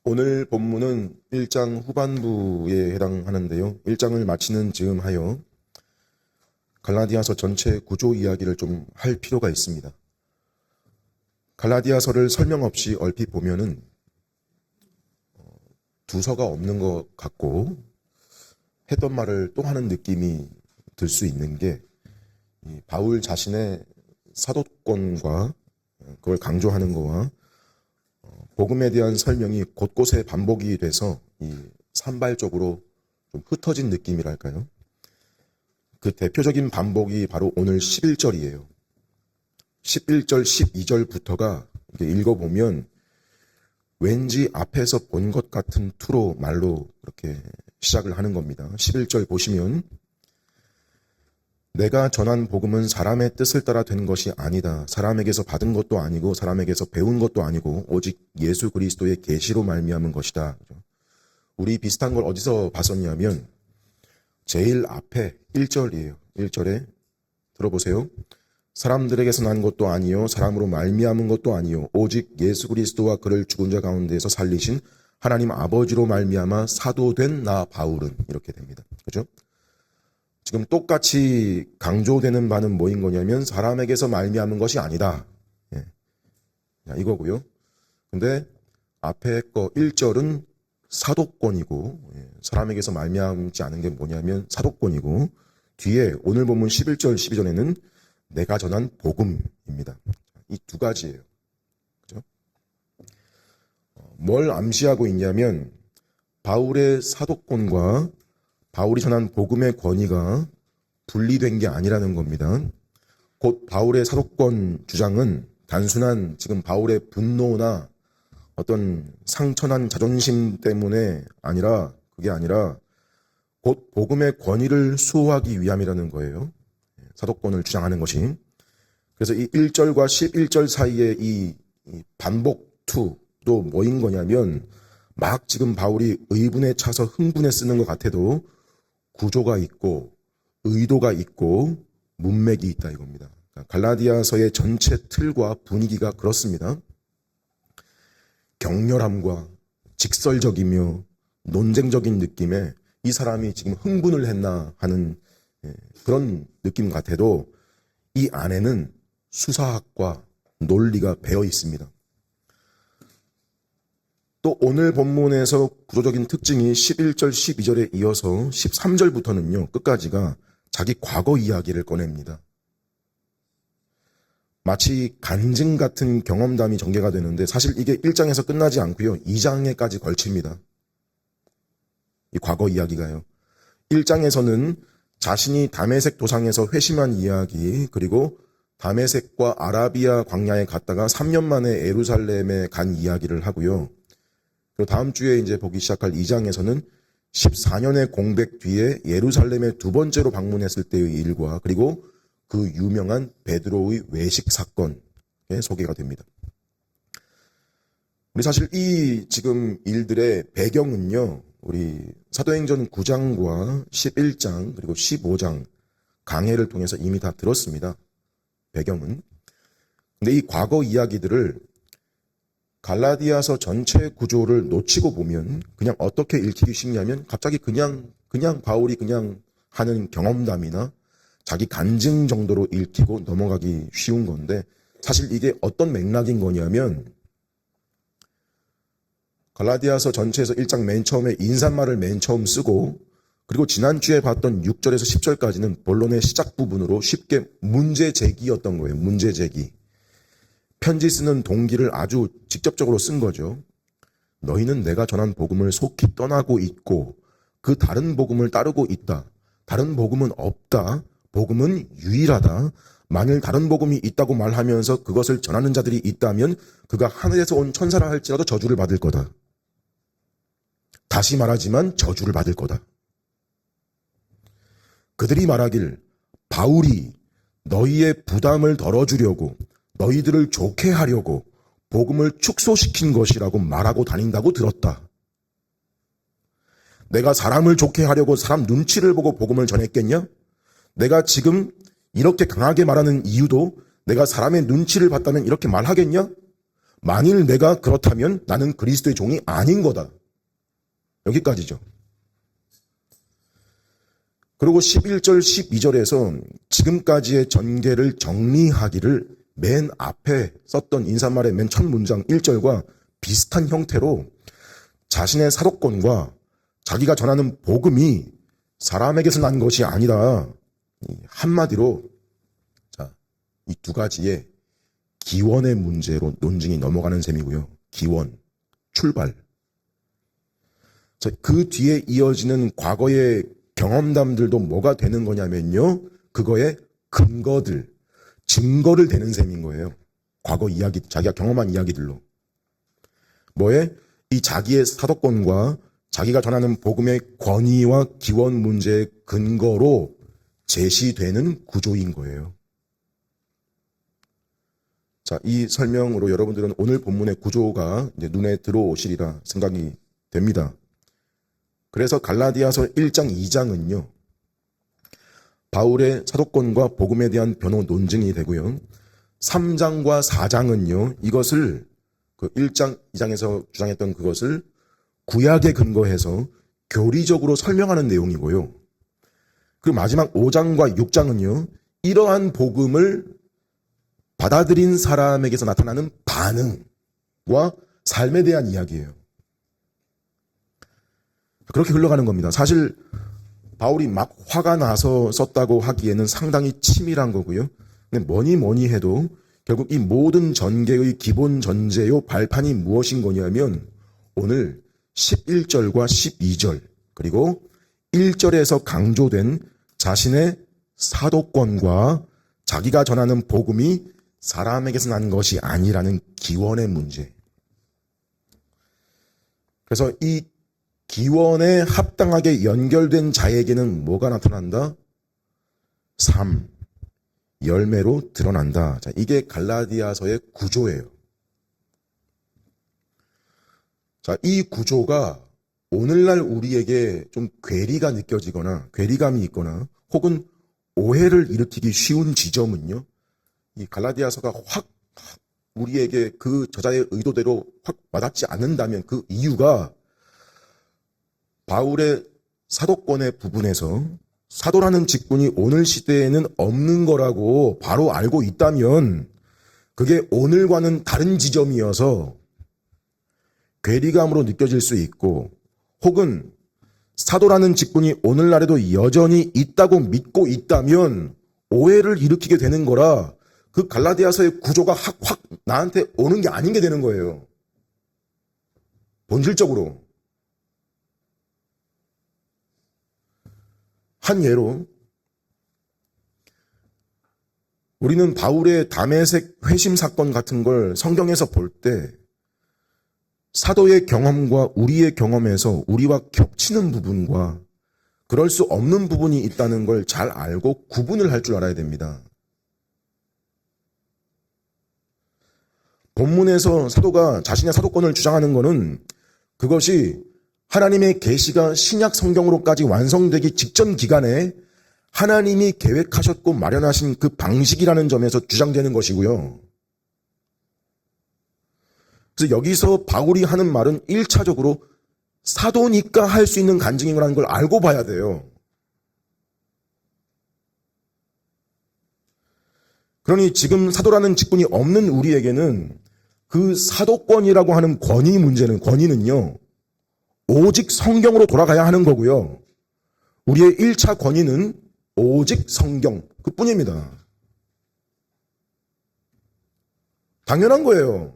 오늘 본문은 1장 후반부에 해당하는데요. 1장을 마치는 즈음하여 갈라디아서 전체 구조 이야기를 좀 할 필요가 있습니다. 갈라디아서를 설명 없이 얼핏 보면은 두서가 없는 것 같고 했던 말을 또 하는 느낌이 들 수 있는 게 바울 자신의 사도권과 그걸 강조하는 거와 복음에 대한 설명이 곳곳에 반복이 돼서 산발적으로 좀 흩어진 느낌이랄까요? 그 대표적인 반복이 바로 오늘 11절이에요. 11절, 12절부터가 읽어보면 왠지 앞에서 본 것 같은 투로 말로 그렇게 시작을 하는 겁니다. 11절 보시면 내가 전한 복음은 사람의 뜻을 따라 된 것이 아니다. 사람에게서 받은 것도 아니고 사람에게서 배운 것도 아니고 오직 예수 그리스도의 계시로 말미암은 것이다. 우리 비슷한 걸 어디서 봤었냐면 제일 앞에 1절이에요. 1절에 들어보세요. 사람들에게서 난 것도 아니요 사람으로 말미암은 것도 아니요 오직 예수 그리스도와 그를 죽은 자 가운데서 살리신 하나님 아버지로 말미암아 사도된 나 바울은 이렇게 됩니다. 그죠? 지금 똑같이 강조되는 바는 뭐인 거냐면 사람에게서 말미암은 것이 아니다. 예. 이거고요. 근데 앞에 거 1절은 사도권이고 사람에게서 말미암지 않은 게 뭐냐면 사도권이고 뒤에 오늘 본문 11절 12절에는 내가 전한 복음입니다. 이 두 가지예요. 그죠? 뭘 암시하고 있냐면 바울의 사도권과 바울이 전한 복음의 권위가 분리된 게 아니라는 겁니다. 곧 바울의 사도권 주장은 단순한 지금 바울의 분노나 어떤 상처난 자존심 때문에 아니라 그게 아니라 곧 복음의 권위를 수호하기 위함이라는 거예요. 사도권을 주장하는 것이. 그래서 이 1절과 11절 사이에 이 반복투도 뭐인 거냐면 막 지금 바울이 의분에 차서 흥분에 쓰는 것 같아도 구조가 있고 의도가 있고 문맥이 있다 이겁니다. 갈라디아서의 전체 틀과 분위기가 그렇습니다. 격렬함과 직설적이며 논쟁적인 느낌에 이 사람이 지금 흥분을 했나 하는 그런 느낌 같아도 이 안에는 수사학과 논리가 배어 있습니다. 또 오늘 본문에서 구조적인 특징이 11절, 12절에 이어서 13절부터는요. 끝까지가 자기 과거 이야기를 꺼냅니다. 마치 간증 같은 경험담이 전개가 되는데 사실 이게 1장에서 끝나지 않고요. 2장에까지 걸칩니다. 이 과거 이야기가요. 1장에서는 자신이 다메섹 도상에서 회심한 이야기 그리고 다메섹과 아라비아 광야에 갔다가 3년 만에 예루살렘에 간 이야기를 하고요. 그리고 다음 주에 이제 보기 시작할 2장에서는 14년의 공백 뒤에 예루살렘에 두 번째로 방문했을 때의 일과 그리고 그 유명한 베드로의 외식 사건에 소개가 됩니다. 우리 사실 이 지금 일들의 배경은요. 우리 사도행전 9장과 11장 그리고 15장 강해를 통해서 이미 다 들었습니다. 배경은. 근데 이 과거 이야기들을 갈라디아서 전체 구조를 놓치고 보면 그냥 어떻게 읽히기 쉽냐면 갑자기 그냥 바울이 그냥 하는 경험담이나 자기 간증 정도로 읽히고 넘어가기 쉬운 건데 사실 이게 어떤 맥락인 거냐면 갈라디아서 전체에서 1장 맨 처음에 인사말을 맨 처음 쓰고 그리고 지난주에 봤던 6절에서 10절까지는 본론의 시작 부분으로 쉽게 문제 제기였던 거예요. 문제 제기. 편지 쓰는 동기를 아주 직접적으로 쓴 거죠. 너희는 내가 전한 복음을 속히 떠나고 있고 그 다른 복음을 따르고 있다. 다른 복음은 없다. 복음은 유일하다. 만일 다른 복음이 있다고 말하면서 그것을 전하는 자들이 있다면 그가 하늘에서 온 천사라 할지라도 저주를 받을 거다. 다시 말하지만 저주를 받을 거다. 그들이 말하길 바울이 너희의 부담을 덜어주려고 너희들을 좋게 하려고 복음을 축소시킨 것이라고 말하고 다닌다고 들었다. 내가 사람을 좋게 하려고 사람 눈치를 보고 복음을 전했겠냐? 내가 지금 이렇게 강하게 말하는 이유도 내가 사람의 눈치를 봤다면 이렇게 말하겠냐? 만일 내가 그렇다면 나는 그리스도의 종이 아닌 거다. 여기까지죠. 그리고 11절, 12절에서 지금까지의 전개를 정리하기를 맨 앞에 썼던 인사말의 맨 첫 문장 1절과 비슷한 형태로 자신의 사도권과 자기가 전하는 복음이 사람에게서 난 것이 아니다. 한마디로 이 두 가지의 기원의 문제로 논증이 넘어가는 셈이고요. 기원, 출발. 그 뒤에 이어지는 과거의 경험담들도 뭐가 되는 거냐면요. 그거의 근거들, 증거를 대는 셈인 거예요. 과거 이야기, 자기가 경험한 이야기들로. 뭐에? 이 자기의 사도권과 자기가 전하는 복음의 권위와 기원 문제의 근거로 제시되는 구조인 거예요. 자, 이 설명으로 여러분들은 오늘 본문의 구조가 이제 눈에 들어오시리라 생각이 됩니다. 그래서 갈라디아서 1장, 2장은요. 바울의 사도권과 복음에 대한 변호 논증이 되고요. 3장과 4장은요. 이것을 그 1장, 2장에서 주장했던 그것을 구약에 근거해서 교리적으로 설명하는 내용이고요. 그리고 마지막 5장과 6장은요. 이러한 복음을 받아들인 사람에게서 나타나는 반응과 삶에 대한 이야기예요. 그렇게 흘러가는 겁니다. 사실 바울이 막 화가 나서 썼다고 하기에는 상당히 치밀한 거고요. 근데 뭐니 해도 결국 이 모든 전개의 기본 전제요 발판이 무엇인 거냐면 오늘 11절과 12절 그리고 1절에서 강조된 자신의 사도권과 자기가 전하는 복음이 사람에게서 난 것이 아니라는 기원의 문제. 그래서 이 기원에 합당하게 연결된 자에게는 뭐가 나타난다? 삶, 열매로 드러난다. 자, 이게 갈라디아서의 구조예요. 자, 이 구조가 오늘날 우리에게 좀 괴리가 느껴지거나 괴리감이 있거나 혹은 오해를 일으키기 쉬운 지점은요. 이 갈라디아서가 확 우리에게 그 저자의 의도대로 확 와닿지 않는다면 그 이유가 바울의 사도권의 부분에서 사도라는 직분이 오늘 시대에는 없는 거라고 바로 알고 있다면 그게 오늘과는 다른 지점이어서 괴리감으로 느껴질 수 있고 혹은 사도라는 직분이 오늘날에도 여전히 있다고 믿고 있다면 오해를 일으키게 되는 거라 그 갈라디아서의 구조가 확 나한테 오는 게 아닌 게 되는 거예요. 본질적으로. 한 예로 우리는 바울의 다메섹 회심 사건 같은 걸 성경에서 볼 때 사도의 경험과 우리의 경험에서 우리와 겹치는 부분과 그럴 수 없는 부분이 있다는 걸 잘 알고 구분을 할 줄 알아야 됩니다. 본문에서 사도가 자신의 사도권을 주장하는 것은 그것이 하나님의 계시가 신약 성경으로까지 완성되기 직전 기간에 하나님이 계획하셨고 마련하신 그 방식이라는 점에서 주장되는 것이고요. 그래서 여기서 바울이 하는 말은 1차적으로 사도니까 할 수 있는 간증이라는 걸 알고 봐야 돼요. 그러니 지금 사도라는 직분이 없는 우리에게는 그 사도권이라고 하는 권위는요. 오직 성경으로 돌아가야 하는 거고요. 우리의 1차 권위는 오직 성경 그뿐입니다. 당연한 거예요.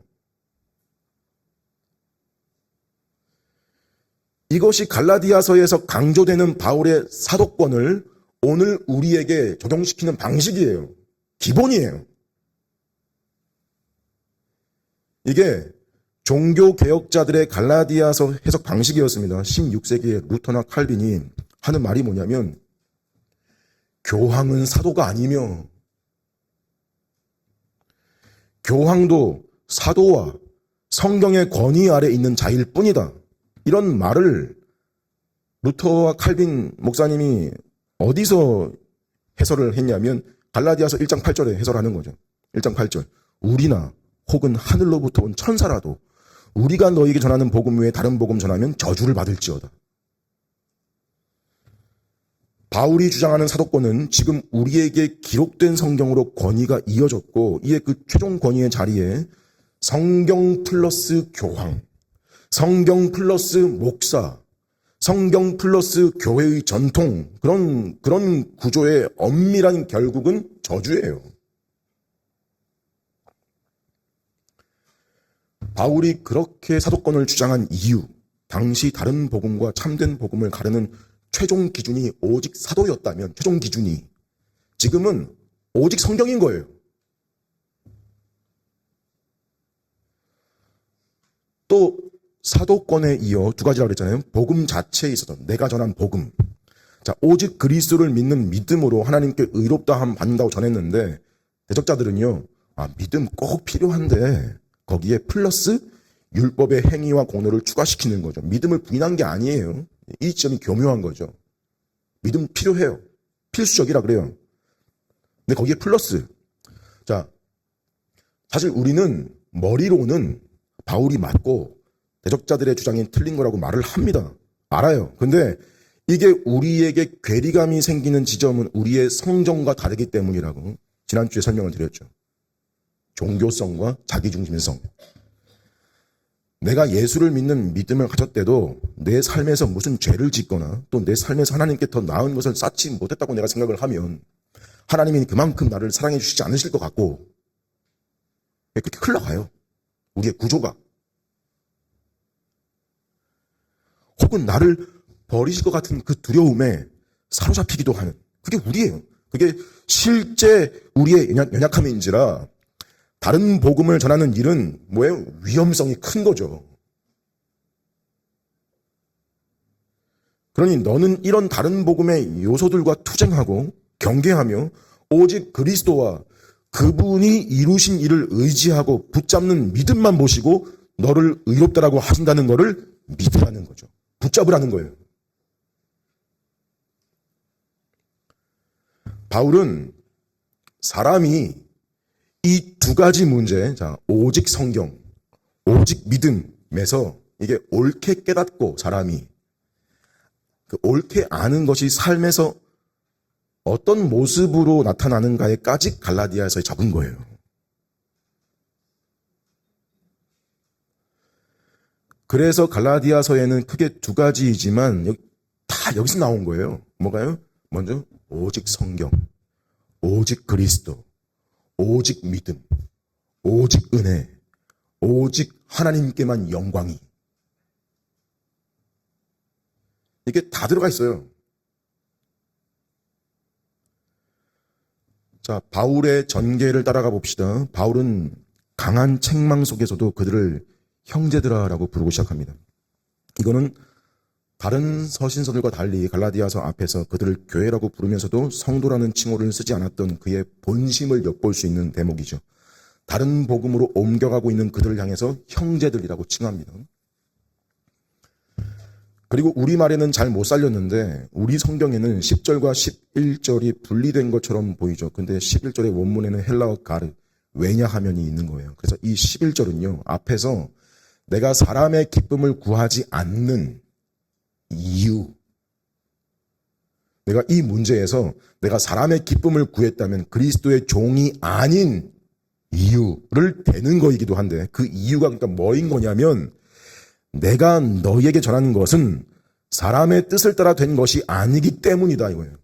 이것이 갈라디아서에서 강조되는 바울의 사도권을 오늘 우리에게 적용시키는 방식이에요. 기본이에요. 이게 종교개혁자들의 갈라디아서 해석 방식이었습니다. 16세기의 루터나 칼빈이 하는 말이 뭐냐면 교황은 사도가 아니며 교황도 사도와 성경의 권위 아래 있는 자일 뿐이다. 이런 말을 루터와 칼빈 목사님이 어디서 해설을 했냐면 갈라디아서 1장 8절에 해설하는 거죠. 1장 8절. 우리나 혹은 하늘로부터 온 천사라도 우리가 너에게 전하는 복음 외에 다른 복음 전하면 저주를 받을지어다. 바울이 주장하는 사도권은 지금 우리에게 기록된 성경으로 권위가 이어졌고, 이에 그 최종 권위의 자리에 성경 플러스 교황, 성경 플러스 목사, 성경 플러스 교회의 전통, 그런 구조의 엄밀한 결국은 저주예요. 바울이 그렇게 사도권을 주장한 이유, 당시 다른 복음과 참된 복음을 가르는 최종 기준이 오직 사도였다면, 최종 기준이 지금은 오직 성경인 거예요. 또 사도권에 이어 두 가지라고 그랬잖아요. 복음 자체에 있어서 내가 전한 복음. 자, 오직 그리스도를 믿는 믿음으로 하나님께 의롭다함 받는다고 전했는데, 대적자들은요, 믿음 꼭 필요한데 거기에 플러스 율법의 행위와 공로를 추가시키는 거죠. 믿음을 부인한 게 아니에요. 이 점이 교묘한 거죠. 믿음 필요해요. 필수적이라 그래요. 근데 거기에 플러스. 자, 사실 우리는 머리로는 바울이 맞고 대적자들의 주장이 틀린 거라고 말을 합니다. 알아요. 근데 이게 우리에게 괴리감이 생기는 지점은 우리의 성정과 다르기 때문이라고 지난주에 설명을 드렸죠. 종교성과 자기중심성. 내가 예수를 믿는 믿음을 가졌대도 내 삶에서 무슨 죄를 짓거나 또 내 삶에서 하나님께 더 나은 것을 쌓지 못했다고 내가 생각을 하면 하나님이 그만큼 나를 사랑해 주시지 않으실 것 같고 그렇게 흘러가요. 우리의 구조가. 혹은 나를 버리실 것 같은 그 두려움에 사로잡히기도 하는, 그게 우리예요. 그게 실제 우리의 연약함인지라 다른 복음을 전하는 일은 뭐예요? 위험성이 큰 거죠. 그러니 너는 이런 다른 복음의 요소들과 투쟁하고 경계하며 오직 그리스도와 그분이 이루신 일을 의지하고 붙잡는 믿음만 보시고 너를 의롭다라고 하신다는 것을 믿으라는 거죠. 붙잡으라는 거예요. 바울은 사람이 이 두 가지 문제, 자, 오직 성경, 오직 믿음에서 이게 옳게 깨닫고 사람이 그 옳게 아는 것이 삶에서 어떤 모습으로 나타나는가에까지 갈라디아에서 잡은 거예요. 그래서 갈라디아서에는 크게 두 가지이지만 다 여기서 나온 거예요. 뭐가요? 먼저 오직 성경, 오직 그리스도, 오직 믿음, 오직 은혜, 오직 하나님께만 영광이. 이게 다 들어가 있어요. 자, 바울의 전개를 따라가 봅시다. 바울은 강한 책망 속에서도 그들을 형제들아라고 부르고 시작합니다. 이거는 다른 서신서들과 달리 갈라디아서 앞에서 그들을 교회라고 부르면서도 성도라는 칭호를 쓰지 않았던 그의 본심을 엿볼 수 있는 대목이죠. 다른 복음으로 옮겨가고 있는 그들을 향해서 형제들이라고 칭합니다. 그리고 우리말에는 잘 못 살렸는데 우리 성경에는 10절과 11절이 분리된 것처럼 보이죠. 근데 11절의 원문에는 헬라어 가르, 왜냐하면이 있는 거예요. 그래서 이 11절은요. 앞에서 내가 사람의 기쁨을 구하지 않는 이유, 내가 이 문제에서 내가 사람의 기쁨을 구했다면 그리스도의 종이 아닌 이유를 대는 거이기도 한데 그 이유가 그러니까 뭐인 거냐면 내가 너희에게 전하는 것은 사람의 뜻을 따라 된 것이 아니기 때문이다 이거예요.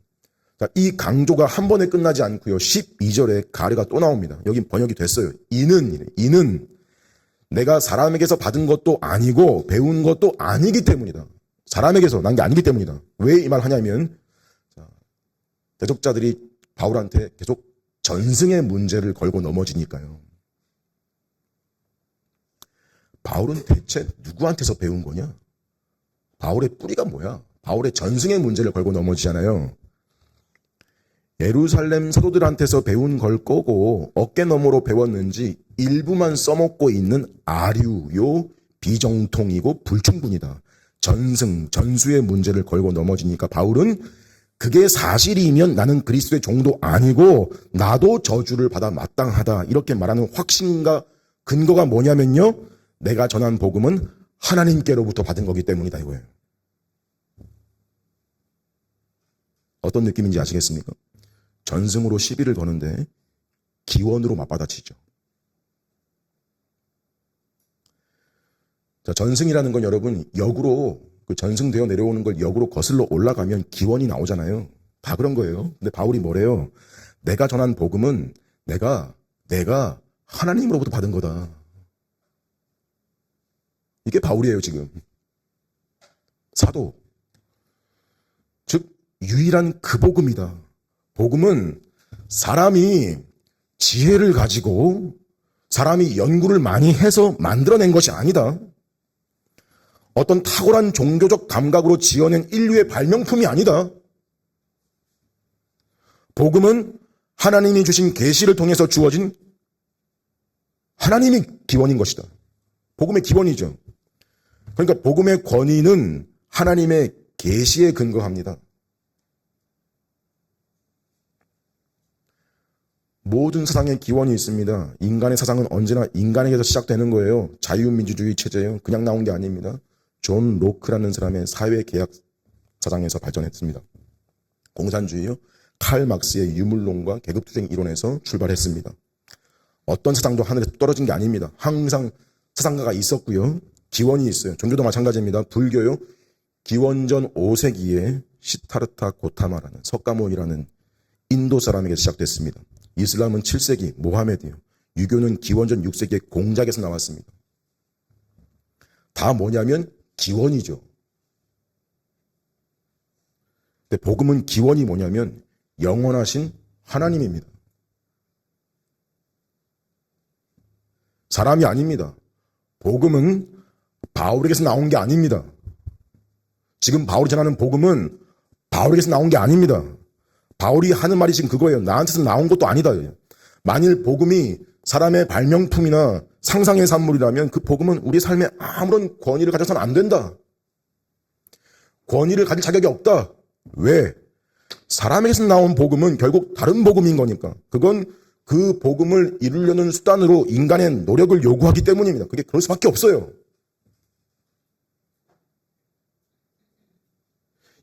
자, 이 강조가 한 번에 끝나지 않고요. 12절에 가르가 또 나옵니다. 여기 번역이 됐어요. 이는 내가 사람에게서 받은 것도 아니고 배운 것도 아니기 때문이다. 사람에게서 난 게 아니기 때문이다. 왜 이 말 하냐면 대적자들이 바울한테 계속 전승의 문제를 걸고 넘어지니까요. 바울은 대체 누구한테서 배운 거냐? 바울의 뿌리가 뭐야? 바울의 전승의 문제를 걸고 넘어지잖아요. 예루살렘 사도들한테서 배운 걸 거고 어깨너머로 배웠는지 일부만 써먹고 있는 아류요 비정통이고 불충분이다. 전수의 문제를 걸고 넘어지니까 바울은 그게 사실이면 나는 그리스도의 종도 아니고 나도 저주를 받아 마땅하다 이렇게 말하는 확신과 근거가 뭐냐면요. 내가 전한 복음은 하나님께로부터 받은 거기 때문이다 이거예요. 어떤 느낌인지 아시겠습니까? 전승으로 시비를 거는데 기원으로 맞받아치죠. 자, 전승이라는 건 여러분 역으로 그 전승되어 내려오는 걸 역으로 거슬러 올라가면 기원이 나오잖아요. 다 그런 거예요. 근데 바울이 뭐래요? 내가 전한 복음은 내가 하나님으로부터 받은 거다. 이게 바울이에요, 지금. 사도. 즉, 유일한 그 복음이다. 복음은 사람이 지혜를 가지고 사람이 연구를 많이 해서 만들어낸 것이 아니다. 어떤 탁월한 종교적 감각으로 지어낸 인류의 발명품이 아니다. 복음은 하나님이 주신 계시를 통해서 주어진 하나님이 기원인 것이다. 복음의 기원이죠. 그러니까 복음의 권위는 하나님의 계시에 근거합니다. 모든 사상의 기원이 있습니다. 인간의 사상은 언제나 인간에게서 시작되는 거예요. 자유민주주의 체제예요. 그냥 나온 게 아닙니다. 존 로크라는 사람의 사회계약 사상에서 발전했습니다. 공산주의요. 칼 막스의 유물론과 계급투쟁 이론에서 출발했습니다. 어떤 사상도 하늘에서 떨어진 게 아닙니다. 항상 사상가가 있었고요. 기원이 있어요. 종교도 마찬가지입니다. 불교요. 기원전 5세기에 시타르타 고타마라는 석가모니라는 인도 사람에게 시작됐습니다. 이슬람은 7세기 모하메드요. 유교는 기원전 6세기의 공작에서 나왔습니다. 다 뭐냐면 기원이죠. 근데 복음은 기원이 뭐냐면 영원하신 하나님입니다. 사람이 아닙니다. 복음은 바울에게서 나온 게 아닙니다. 지금 바울이 전하는 복음은 바울에게서 나온 게 아닙니다. 바울이 하는 말이 지금 그거예요. 나한테서 나온 것도 아니다. 만일 복음이 사람의 발명품이나 상상의 산물이라면 그 복음은 우리 삶에 아무런 권위를 가져서는 안 된다. 권위를 가질 자격이 없다. 왜? 사람에게서 나온 복음은 결국 다른 복음인 거니까. 그건 그 복음을 이루려는 수단으로 인간의 노력을 요구하기 때문입니다. 그게 그럴 수밖에 없어요.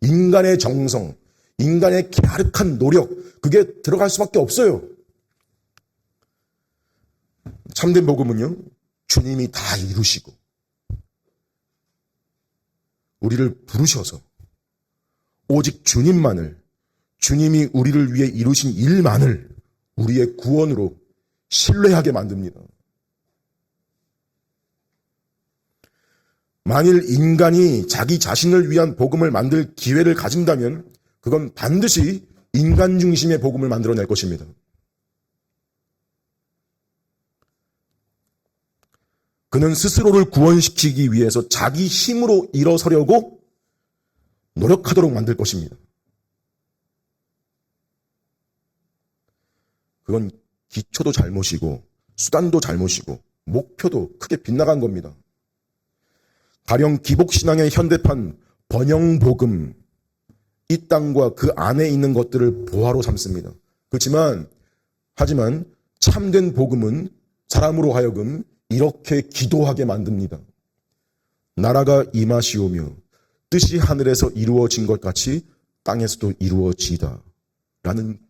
인간의 정성, 인간의 갸륵한 노력, 그게 들어갈 수밖에 없어요. 참된 복음은요, 주님이 다 이루시고 우리를 부르셔서 오직 주님이 우리를 위해 이루신 일만을 우리의 구원으로 신뢰하게 만듭니다. 만일 인간이 자기 자신을 위한 복음을 만들 기회를 가진다면 그건 반드시 인간 중심의 복음을 만들어낼 것입니다. 그는 스스로를 구원시키기 위해서 자기 힘으로 일어서려고 노력하도록 만들 것입니다. 그건 기초도 잘못이고 수단도 잘못이고 목표도 크게 빗나간 겁니다. 가령 기복신앙의 현대판 번영복음, 이 땅과 그 안에 있는 것들을 보화로 삼습니다. 하지만 참된 복음은 사람으로 하여금 이렇게 기도하게 만듭니다. 나라가 임하시오며 뜻이 하늘에서 이루어진 것 같이 땅에서도 이루어지다 라는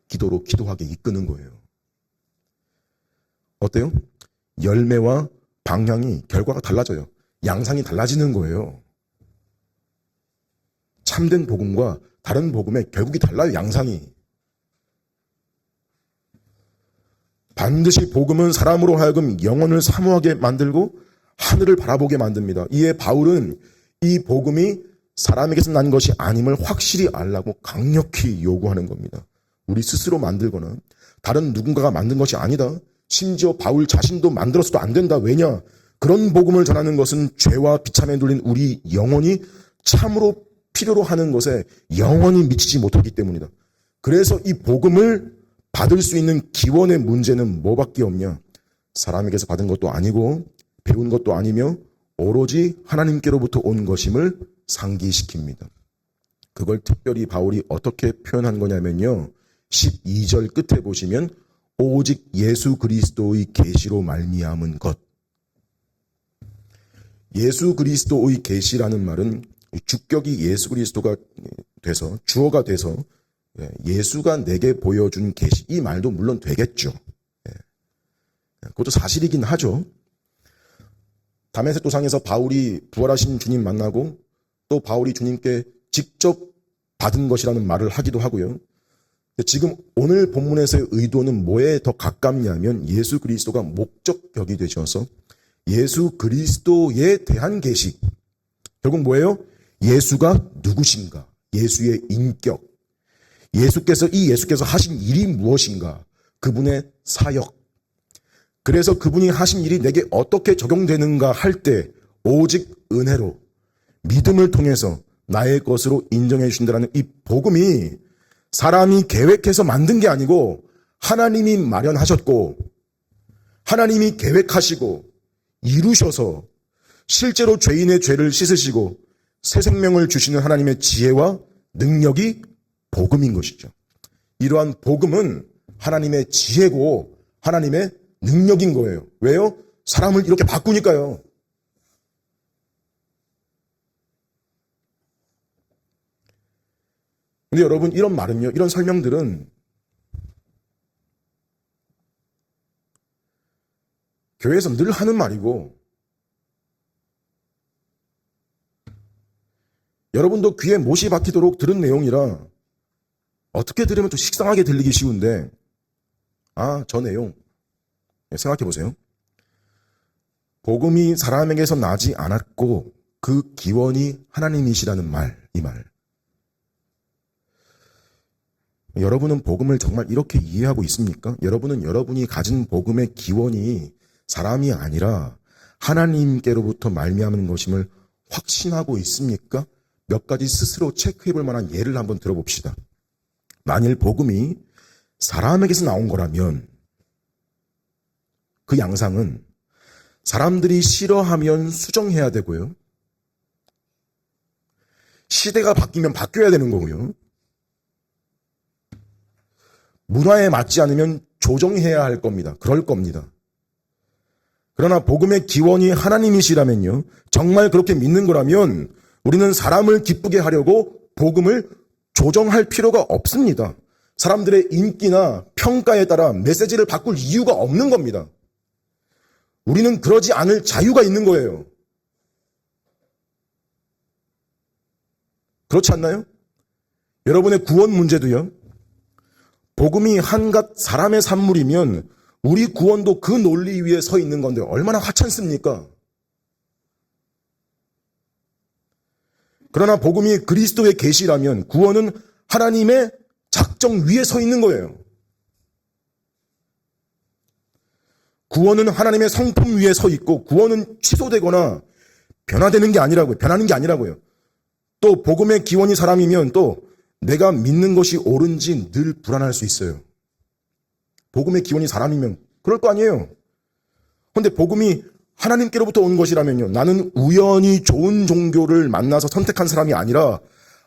기도로 기도하게 이끄는 거예요. 어때요? 열매와 방향이 결과가 달라져요. 양상이 달라지는 거예요. 참된 복음과 다른 복음의 결국이 달라요. 양상이. 반드시 복음은 사람으로 하여금 영혼을 사모하게 만들고 하늘을 바라보게 만듭니다. 이에 바울은 이 복음이 사람에게서 난 것이 아님을 확실히 알라고 강력히 요구하는 겁니다. 우리 스스로 만들거나 다른 누군가가 만든 것이 아니다. 심지어 바울 자신도 만들어서도 안 된다. 왜냐? 그런 복음을 전하는 것은 죄와 비참에 눌린 우리 영혼이 참으로 필요로 하는 것에 영원히 미치지 못하기 때문이다. 그래서 이 복음을 받을 수 있는 기원의 문제는 뭐밖에 없냐? 사람에게서 받은 것도 아니고 배운 것도 아니며 오로지 하나님께로부터 온 것임을 상기시킵니다. 그걸 특별히 바울이 어떻게 표현한 거냐면요. 12절 끝에 보시면 오직 예수 그리스도의 계시로 말미암은 것. 예수 그리스도의 계시라는 말은 주격이 예수 그리스도가 돼서, 주어가 돼서 예수가 내게 보여준 계시, 이 말도 물론 되겠죠. 그것도 사실이긴 하죠. 다메섹 도상에서 바울이 부활하신 주님 만나고 또 바울이 주님께 직접 받은 것이라는 말을 하기도 하고요. 지금 오늘 본문에서의 의도는 뭐에 더 가깝냐면 예수 그리스도가 목적격이 되셔서 예수 그리스도에 대한 계시. 결국 뭐예요? 예수가 누구신가? 예수의 인격. 예수께서 하신 일이 무엇인가? 그분의 사역. 그래서 그분이 하신 일이 내게 어떻게 적용되는가 할 때 오직 은혜로 믿음을 통해서 나의 것으로 인정해 주신다는 이 복음이 사람이 계획해서 만든 게 아니고 하나님이 마련하셨고 하나님이 계획하시고 이루셔서 실제로 죄인의 죄를 씻으시고 새 생명을 주시는 하나님의 지혜와 능력이 복음인 것이죠. 이러한 복음은 하나님의 지혜고 하나님의 능력인 거예요. 왜요? 사람을 이렇게 바꾸니까요. 근데 여러분, 이런 말은요, 이런 설명들은 교회에서 늘 하는 말이고 여러분도 귀에 못이 박히도록 들은 내용이라 어떻게 들으면 좀 식상하게 들리기 쉬운데 저 내용 생각해 보세요. 복음이 사람에게서 나지 않았고 그 기원이 하나님이시라는 말, 이 말. 여러분은 복음을 정말 이렇게 이해하고 있습니까? 여러분은 여러분이 가진 복음의 기원이 사람이 아니라 하나님께로부터 말미암은 것임을 확신하고 있습니까? 몇 가지 스스로 체크해 볼 만한 예를 한번 들어봅시다. 만일 복음이 사람에게서 나온 거라면 그 양상은 사람들이 싫어하면 수정해야 되고요. 시대가 바뀌면 바뀌어야 되는 거고요. 문화에 맞지 않으면 조정해야 할 겁니다. 그럴 겁니다. 그러나 복음의 기원이 하나님이시라면요. 정말 그렇게 믿는 거라면 우리는 사람을 기쁘게 하려고 복음을 조정할 필요가 없습니다. 사람들의 인기나 평가에 따라 메시지를 바꿀 이유가 없는 겁니다. 우리는 그러지 않을 자유가 있는 거예요. 그렇지 않나요? 여러분의 구원 문제도요. 복음이 한갓 사람의 산물이면 우리 구원도 그 논리 위에 서 있는 건데 얼마나 하찮습니까? 그러나 복음이 그리스도의 계시라면 구원은 하나님의 작정 위에 서 있는 거예요. 구원은 하나님의 성품 위에 서 있고 구원은 취소되거나 변화되는 게 아니라고요. 변하는 게 아니라고요. 또 복음의 기원이 사람이면 또 내가 믿는 것이 옳은지 늘 불안할 수 있어요. 복음의 기원이 사람이면 그럴 거 아니에요. 그런데 복음이 하나님께로부터 온 것이라면요. 나는 우연히 좋은 종교를 만나서 선택한 사람이 아니라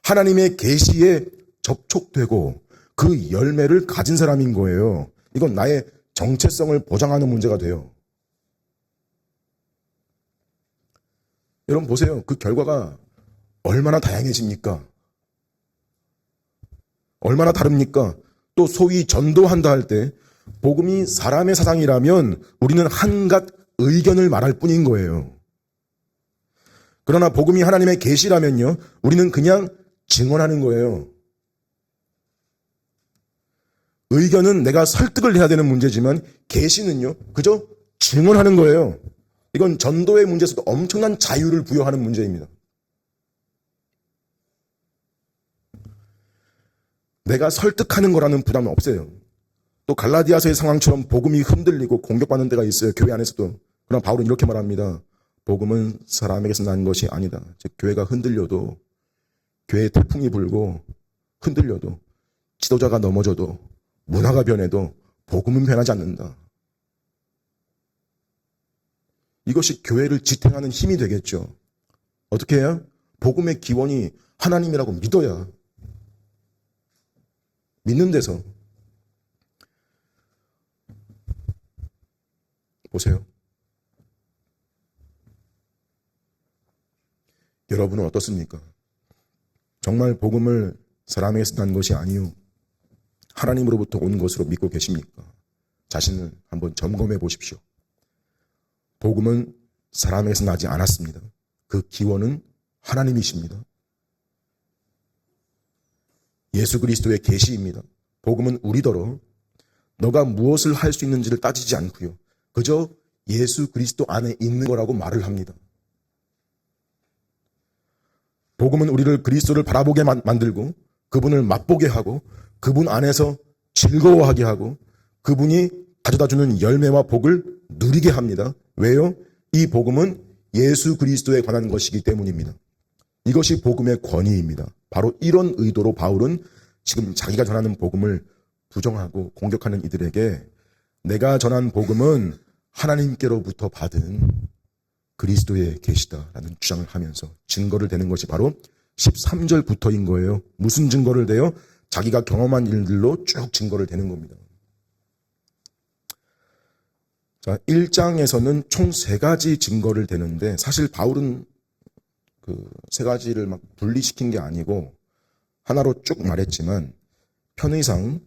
하나님의 계시에 접촉되고 그 열매를 가진 사람인 거예요. 이건 나의 정체성을 보장하는 문제가 돼요. 여러분 보세요. 그 결과가 얼마나 다양해집니까? 얼마나 다릅니까? 또 소위 전도한다 할 때 복음이 사람의 사상이라면 우리는 한갓 의견을 말할 뿐인 거예요. 그러나 복음이 하나님의 계시라면요. 우리는 그냥 증언하는 거예요. 의견은 내가 설득을 해야 되는 문제지만 계시는요. 그저 증언하는 거예요. 이건 전도의 문제에서도 엄청난 자유를 부여하는 문제입니다. 내가 설득하는 거라는 부담은 없어요. 또 갈라디아서의 상황처럼 복음이 흔들리고 공격받는 때가 있어요. 교회 안에서도. 그러나 바울은 이렇게 말합니다. 복음은 사람에게서 난 것이 아니다. 즉 교회가 흔들려도 교회에 태풍이 불고 흔들려도 지도자가 넘어져도 문화가 변해도 복음은 변하지 않는다. 이것이 교회를 지탱하는 힘이 되겠죠. 어떻게 해야? 복음의 기원이 하나님이라고 믿어야. 믿는 데서. 보세요. 여러분은 어떻습니까? 정말 복음을 사람에게서 난 것이 아니요 하나님으로부터 온 것으로 믿고 계십니까? 자신을 한번 점검해 보십시오. 복음은 사람에게서 나지 않았습니다. 그 기원은 하나님이십니다. 예수 그리스도의 계시입니다. 복음은 우리더러 너가 무엇을 할 수 있는지를 따지지 않고요. 그저 예수 그리스도 안에 있는 거라고 말을 합니다. 복음은 우리를 그리스도를 바라보게 만들고 그분을 맛보게 하고 그분 안에서 즐거워하게 하고 그분이 가져다주는 열매와 복을 누리게 합니다. 왜요? 이 복음은 예수 그리스도에 관한 것이기 때문입니다. 이것이 복음의 권위입니다. 바로 이런 의도로 바울은 지금 자기가 전하는 복음을 부정하고 공격하는 이들에게 내가 전한 복음은 하나님께로부터 받은 그리스도의 계시다라는 주장을 하면서 증거를 대는 것이 바로 13절부터인 거예요. 무슨 증거를 대요? 자기가 경험한 일들로 쭉 증거를 대는 겁니다. 자, 1장에서는 총 3가지 증거를 대는데 사실 바울은 그 3가지를 막 분리시킨 게 아니고 하나로 쭉 말했지만 편의상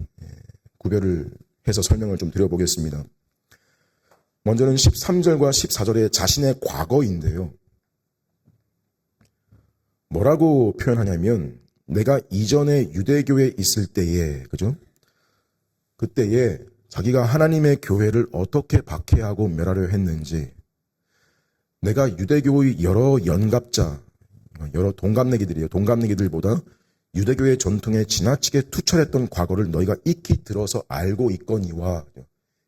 구별을 해서 설명을 좀 드려보겠습니다. 먼저는 13절과 14절의 자신의 과거인데요. 뭐라고 표현하냐면 내가 이전에 유대교에 있을 때에 그죠? 그때에 자기가 하나님의 교회를 어떻게 박해하고 멸하려 했는지 내가 유대교의 여러 연갑자, 여러 동갑내기들이에요. 동갑내기들보다 유대교의 전통에 지나치게 투철했던 과거를 너희가 익히 들어서 알고 있거니와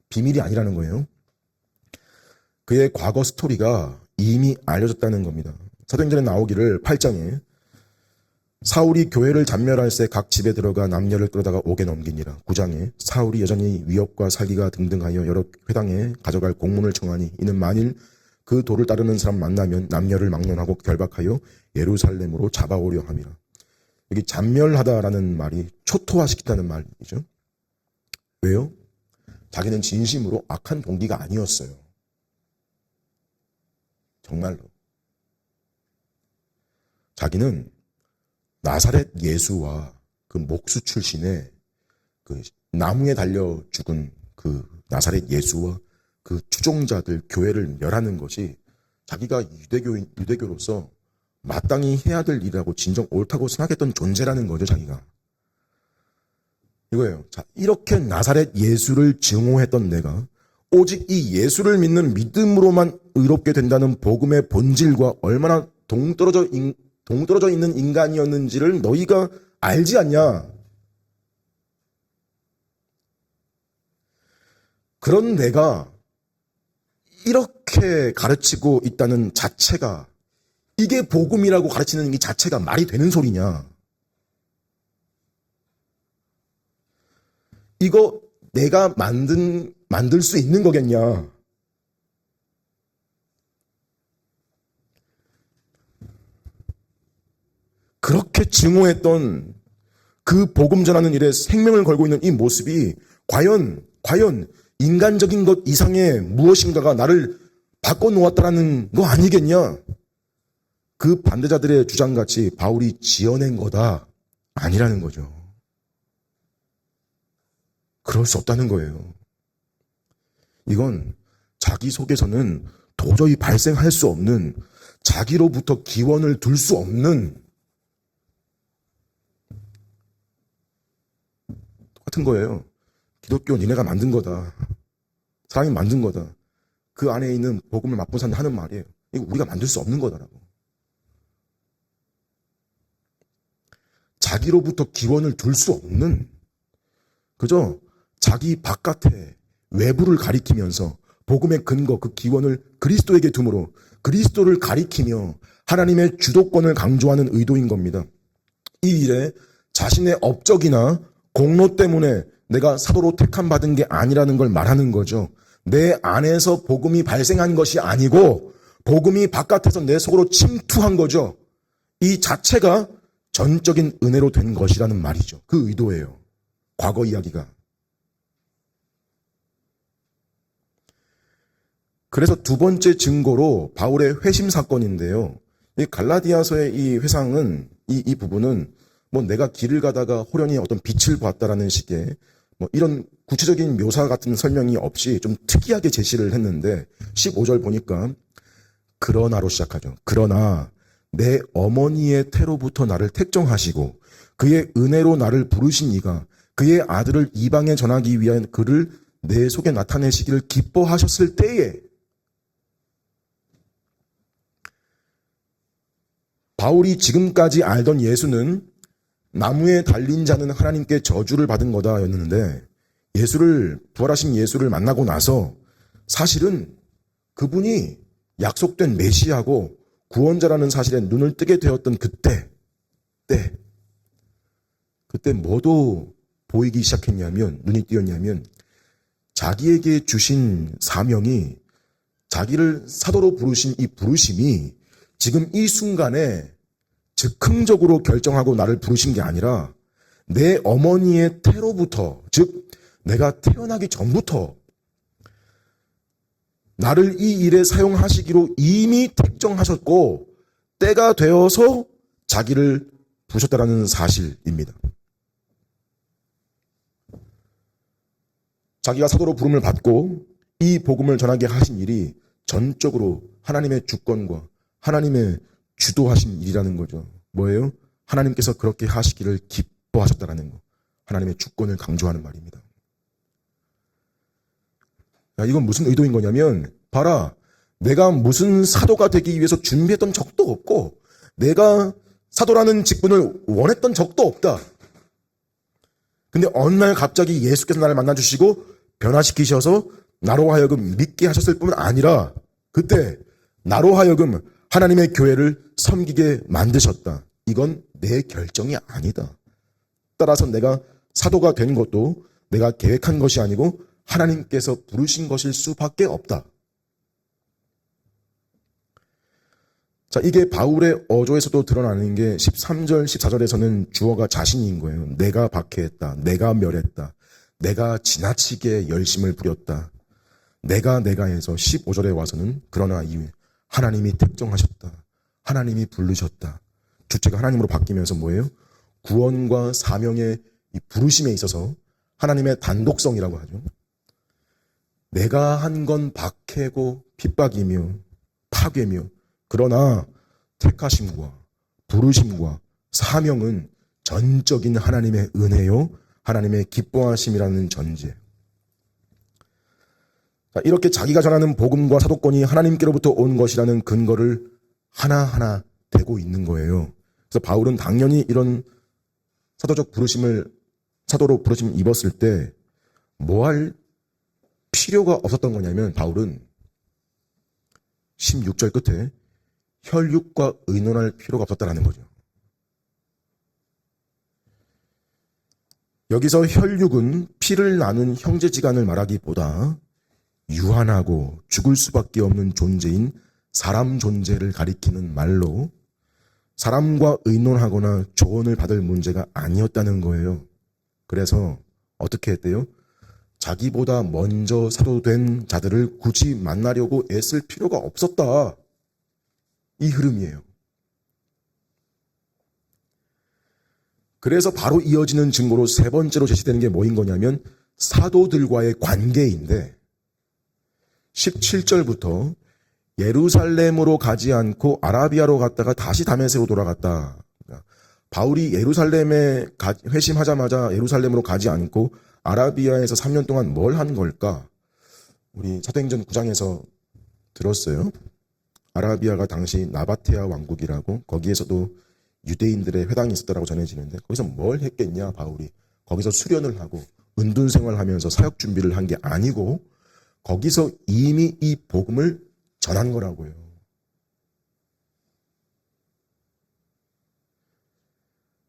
비밀이 아니라는 거예요. 그의 과거 스토리가 이미 알려졌다는 겁니다. 사도행전에 나오기를 8장에 사울이 교회를 잔멸할 새 각 집에 들어가 남녀를 끌어다가 옥에 넘기니라. 9장에 사울이 여전히 위협과 살기가 등등하여 여러 회당에 가져갈 공문을 청하니 이는 만일 그 도를 따르는 사람 만나면 남녀를 막론하고 결박하여 예루살렘으로 잡아오려 함이라. 여기 잔멸하다라는 말이 초토화시킨다는 말이죠. 왜요? 자기는 진심으로 악한 동기가 아니었어요. 정말로. 자기는 나사렛 예수와 그 목수 출신의 그 나무에 달려 죽은 그 나사렛 예수와 그 추종자들 교회를 멸하는 것이 자기가 유대교로서 마땅히 해야 될 일이라고 진정 옳다고 생각했던 존재라는 거죠, 자기가. 이거예요. 자, 이렇게 나사렛 예수를 증오했던 내가 오직 이 예수를 믿는 믿음으로만 의롭게 된다는 복음의 본질과 얼마나 동떨어져 있는 인간이었는지를 너희가 알지 않냐? 그런 내가 이렇게 가르치고 있다는 자체가 이게 복음이라고 가르치는 이 자체가 말이 되는 소리냐? 이거 내가 만들 수 있는 거겠냐? 그렇게 증오했던 그 복음 전하는 일에 생명을 걸고 있는 이 모습이 과연 인간적인 것 이상의 무엇인가가 나를 바꿔놓았다라는 거 아니겠냐? 그 반대자들의 주장같이 바울이 지어낸 거다. 아니라는 거죠. 그럴 수 없다는 거예요. 이건 자기 속에서는 도저히 발생할 수 없는, 자기로부터 기원을 둘 수 없는 똑같은 거예요. 기독교 니네가 만든 거다. 사람이 만든 거다. 그 안에 있는 복음을 맛본 사람 하는 말이에요. 이거 우리가 만들 수 없는 거다라고. 자기로부터 기원을 둘 수 없는, 그죠? 자기 바깥에 외부를 가리키면서 복음의 근거, 그 기원을 그리스도에게 둠으로 그리스도를 가리키며 하나님의 주도권을 강조하는 의도인 겁니다. 이 일에 자신의 업적이나 공로 때문에 내가 사도로 택함받은 게 아니라는 걸 말하는 거죠. 내 안에서 복음이 발생한 것이 아니고 복음이 바깥에서 내 속으로 침투한 거죠. 이 자체가 전적인 은혜로 된 것이라는 말이죠. 그 의도예요. 과거 이야기가. 그래서 두 번째 증거로 바울의 회심 사건인데요. 이 갈라디아서의 이 회상은 이 부분은 뭐 내가 길을 가다가 호련히 어떤 빛을 봤다라는 식의 뭐 이런 구체적인 묘사 같은 설명이 없이 좀 특이하게 제시를 했는데 15절 보니까 그러나로 시작하죠. 그러나 내 어머니의 태로부터 나를 택정하시고 그의 은혜로 나를 부르신 이가 그의 아들을 이방에 전하기 위한 그를 내 속에 나타내시기를 기뻐하셨을 때에 바울이 지금까지 알던 예수는 나무에 달린 자는 하나님께 저주를 받은 거다 였는데 부활하신 예수를 만나고 나서 사실은 그분이 약속된 메시아고 구원자라는 사실에 눈을 뜨게 되었던 그때 뭐도 보이기 시작했냐면, 눈이 띄었냐면 자기에게 주신 사명이, 자기를 사도로 부르신 이 부르심이 지금 이 순간에 즉흥적으로 결정하고 나를 부르신 게 아니라 내 어머니의 태로부터, 즉 내가 태어나기 전부터 나를 이 일에 사용하시기로 이미 택정하셨고 때가 되어서 자기를 부르셨다라는 사실입니다. 자기가 사도로 부름을 받고 이 복음을 전하게 하신 일이 전적으로 하나님의 주권과 하나님의 주도하신 일이라는 거죠. 뭐예요? 하나님께서 그렇게 하시기를 기뻐하셨다라는 거. 하나님의 주권을 강조하는 말입니다. 이건 무슨 의도인 거냐면, 봐라, 내가 무슨 사도가 되기 위해서 준비했던 적도 없고 내가 사도라는 직분을 원했던 적도 없다. 근데 어느 날 갑자기 예수께서 나를 만나주시고 변화시키셔서 나로 하여금 믿게 하셨을 뿐만 아니라 그때 나로 하여금 하나님의 교회를 섬기게 만드셨다. 이건 내 결정이 아니다. 따라서 내가 사도가 된 것도 내가 계획한 것이 아니고 하나님께서 부르신 것일 수밖에 없다. 자, 이게 바울의 어조에서도 드러나는 게 13절, 14절에서는 주어가 자신인 거예요. 내가 박해했다. 내가 멸했다. 내가 지나치게 열심을 부렸다. 내가 해서 15절에 와서는 그러나 이후 하나님이 택정하셨다. 하나님이 부르셨다. 주체가 하나님으로 바뀌면서 뭐예요? 구원과 사명의 이 부르심에 있어서 하나님의 단독성이라고 하죠. 내가 한 건 박해고 핍박이며 파괴며 그러나 택하심과 부르심과 사명은 전적인 하나님의 은혜요, 하나님의 기뻐하심이라는 전제. 이렇게 자기가 전하는 복음과 사도권이 하나님께로부터 온 것이라는 근거를 하나하나 대고 있는 거예요. 그래서 바울은 당연히 이런 사도로 부르심을 입었을 때 뭐 할 필요가 없었던 거냐면, 바울은 16절 끝에 혈육과 의논할 필요가 없었다는 거죠. 여기서 혈육은 피를 나눈 형제지간을 말하기보다 유한하고 죽을 수밖에 없는 존재인 사람 존재를 가리키는 말로 사람과 의논하거나 조언을 받을 문제가 아니었다는 거예요. 그래서 어떻게 했대요? 자기보다 먼저 사도된 자들을 굳이 만나려고 애쓸 필요가 없었다. 이 흐름이에요. 그래서 바로 이어지는 증거로 세 번째로 제시되는 게 뭐인 거냐면 사도들과의 관계인데 17절부터 예루살렘으로 가지 않고 아라비아로 갔다가 다시 다메섹으로 돌아갔다. 바울이 예루살렘에 회심하자마자 예루살렘으로 가지 않고 아라비아에서 3년 동안 뭘 한 걸까? 우리 사도행전 9장에서 들었어요. 아라비아가 당시 나바테아 왕국이라고, 거기에서도 유대인들의 회당이 있었다고 전해지는데 거기서 뭘 했겠냐, 바울이. 거기서 수련을 하고 은둔 생활하면서 사역 준비를 한 게 아니고 거기서 이미 이 복음을 전한 거라고요.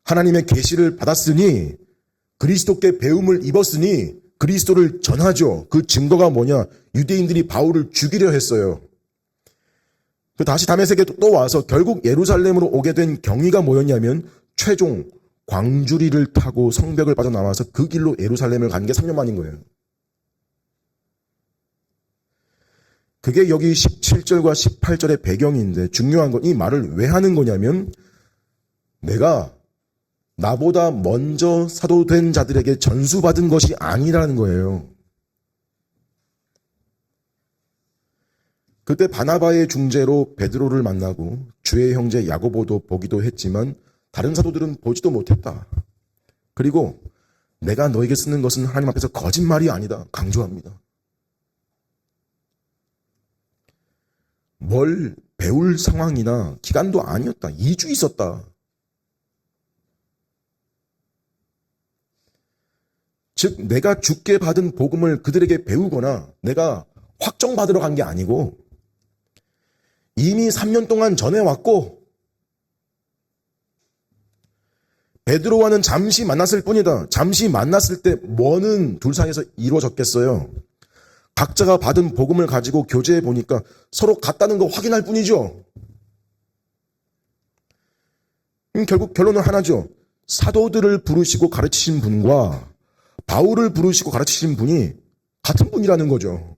하나님의 계시를 받았으니, 그리스도께 배움을 입었으니 그리스도를 전하죠. 그 증거가 뭐냐? 유대인들이 바울을 죽이려 했어요. 다시 다메섹에 또 와서 결국 예루살렘으로 오게 된 경위가 뭐였냐면 최종 광주리를 타고 성벽을 빠져나와서 그 길로 예루살렘을 간 게 3년 만인 거예요. 그게 여기 17절과 18절의 배경인데 중요한 건 이 말을 왜 하는 거냐면 내가 나보다 먼저 사도된 자들에게 전수받은 것이 아니라는 거예요. 그때 바나바의 중재로 베드로를 만나고 주의 형제 야고보도 보기도 했지만 다른 사도들은 보지도 못했다. 그리고 내가 너에게 쓰는 것은 하나님 앞에서 거짓말이 아니다. 강조합니다. 뭘 배울 상황이나 기간도 아니었다. 2주 있었다. 즉 내가 주께 받은 복음을 그들에게 배우거나 내가 확정받으러 간 게 아니고 이미 3년 동안 전해왔고 베드로와는 잠시 만났을 뿐이다. 잠시 만났을 때 뭐는 둘 사이에서 이루어졌겠어요. 각자가 받은 복음을 가지고 교제해 보니까 서로 같다는 거 확인할 뿐이죠. 결국 결론은 하나죠. 사도들을 부르시고 가르치신 분과 바울을 부르시고 가르치신 분이 같은 분이라는 거죠.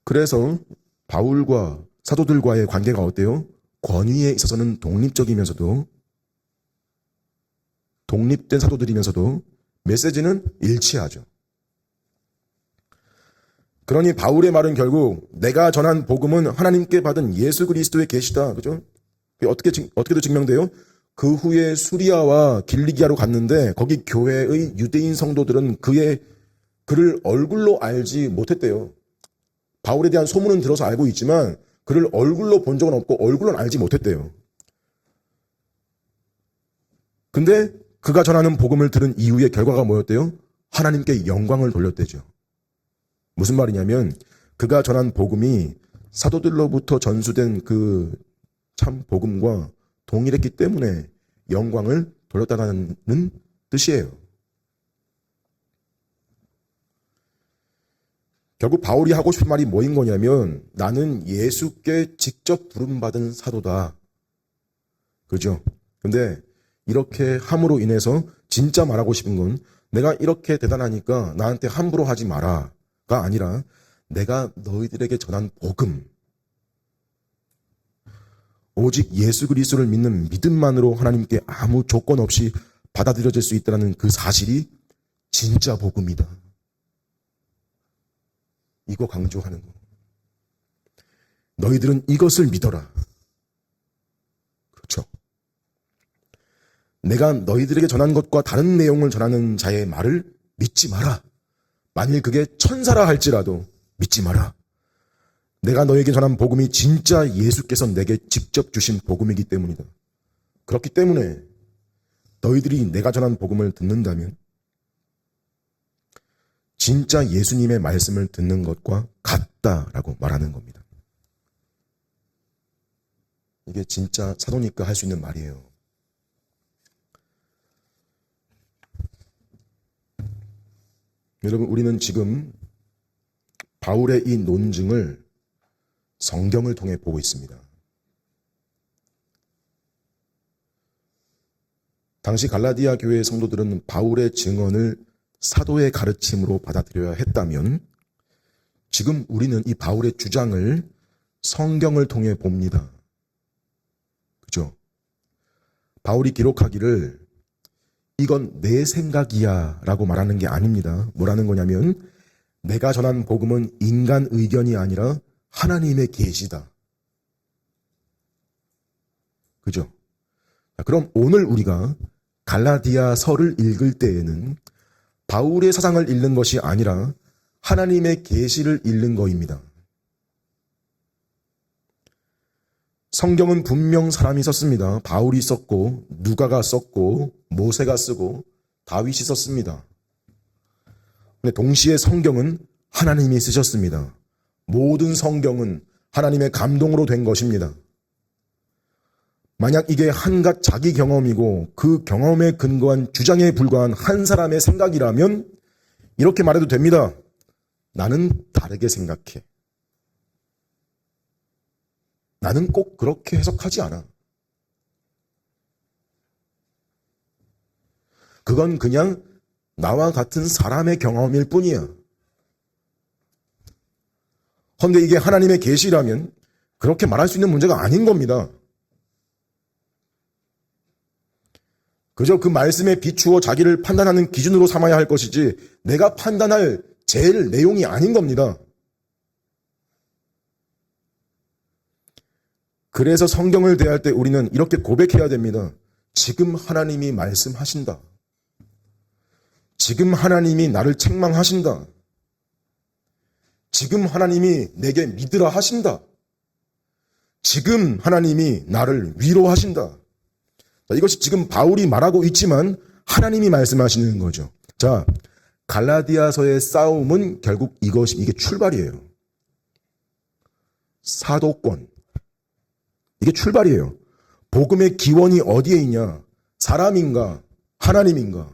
그래서 바울과 사도들과의 관계가 어때요? 권위에 있어서는 독립적이면서도 독립된 사도들이면서도 메시지는 일치하죠. 그러니 바울의 말은 결국 내가 전한 복음은 하나님께 받은 예수 그리스도의 계시다. 그죠? 어떻게도 증명돼요? 그 후에 수리아와 길리기아로 갔는데 거기 교회의 유대인 성도들은 그를 얼굴로 알지 못했대요. 바울에 대한 소문은 들어서 알고 있지만 그를 얼굴로 본 적은 없고 얼굴로는 알지 못했대요. 근데 그가 전하는 복음을 들은 이후의 결과가 뭐였대요? 하나님께 영광을 돌렸대죠. 무슨 말이냐면 그가 전한 복음이 사도들로부터 전수된 그 참 복음과 동일했기 때문에 영광을 돌렸다는 뜻이에요. 결국 바울이 하고 싶은 말이 뭐인 거냐면 나는 예수께 직접 부름받은 사도다. 그죠? 근데 이렇게 함으로 인해서 진짜 말하고 싶은 건 내가 이렇게 대단하니까 나한테 함부로 하지 마라가 아니라 내가 너희들에게 전한 복음 오직 예수 그리스도를 믿는 믿음만으로 하나님께 아무 조건 없이 받아들여질 수 있다는 그 사실이 진짜 복음이다. 이거 강조하는 거. 너희들은 이것을 믿어라. 그렇죠. 내가 너희들에게 전한 것과 다른 내용을 전하는 자의 말을 믿지 마라. 만일 그게 천사라 할지라도 믿지 마라. 내가 너에게 전한 복음이 진짜 예수께서 내게 직접 주신 복음이기 때문이다. 그렇기 때문에 너희들이 내가 전한 복음을 듣는다면 진짜 예수님의 말씀을 듣는 것과 같다라고 말하는 겁니다. 이게 진짜 사도니까 할 수 있는 말이에요. 여러분, 우리는 지금 바울의 이 논증을 성경을 통해 보고 있습니다. 당시 갈라디아 교회의 성도들은 바울의 증언을 사도의 가르침으로 받아들여야 했다면 지금 우리는 이 바울의 주장을 성경을 통해 봅니다. 그죠? 바울이 기록하기를 이건 내 생각이야 라고 말하는 게 아닙니다. 뭐라는 거냐면 내가 전한 복음은 인간 의견이 아니라 하나님의 계시다. 그죠? 그럼 오늘 우리가 갈라디아서를 읽을 때에는 바울의 사상을 읽는 것이 아니라 하나님의 계시를 읽는 것입니다. 성경은 분명 사람이 썼습니다. 바울이 썼고 누가가 썼고 모세가 쓰고 다윗이 썼습니다. 근데 동시에 성경은 하나님이 쓰셨습니다. 모든 성경은 하나님의 감동으로 된 것입니다. 만약 이게 한갓 자기 경험이고 그 경험에 근거한 주장에 불과한 한 사람의 생각이라면 이렇게 말해도 됩니다. 나는 다르게 생각해. 나는 꼭 그렇게 해석하지 않아. 그건 그냥 나와 같은 사람의 경험일 뿐이야. 그런데 이게 하나님의 계시라면 그렇게 말할 수 있는 문제가 아닌 겁니다. 그저 그 말씀에 비추어 자기를 판단하는 기준으로 삼아야 할 것이지 내가 판단할 제일 내용이 아닌 겁니다. 그래서 성경을 대할 때 우리는 이렇게 고백해야 됩니다. 지금 하나님이 말씀하신다. 지금 하나님이 나를 책망하신다. 지금 하나님이 내게 믿으라 하신다. 지금 하나님이 나를 위로하신다. 자, 이것이 지금 바울이 말하고 있지만 하나님이 말씀하시는 거죠. 자, 갈라디아서의 싸움은 결국 이게 출발이에요. 사도권. 이게 출발이에요. 복음의 기원이 어디에 있냐? 사람인가? 하나님인가?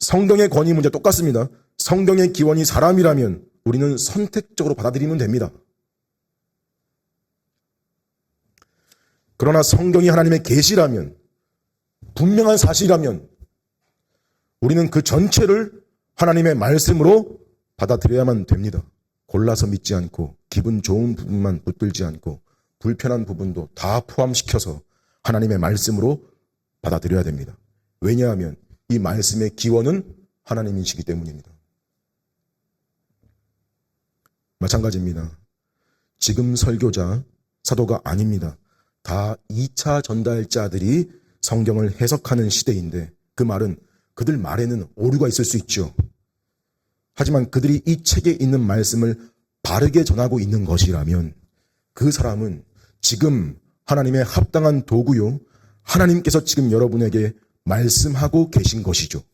성경의 권위 문제 똑같습니다. 성경의 기원이 사람이라면 우리는 선택적으로 받아들이면 됩니다. 그러나 성경이 하나님의 계시라면, 분명한 사실이라면 우리는 그 전체를 하나님의 말씀으로 받아들여야만 됩니다. 골라서 믿지 않고 기분 좋은 부분만 붙들지 않고 불편한 부분도 다 포함시켜서 하나님의 말씀으로 받아들여야 됩니다. 왜냐하면 이 말씀의 기원은 하나님이시기 때문입니다. 마찬가지입니다. 지금 설교자, 사도가 아닙니다. 다 2차 전달자들이 성경을 해석하는 시대인데 그 말은 그들 말에는 오류가 있을 수 있죠. 하지만 그들이 이 책에 있는 말씀을 바르게 전하고 있는 것이라면 그 사람은 지금 하나님의 합당한 도구요. 하나님께서 지금 여러분에게 말씀하고 계신 것이죠.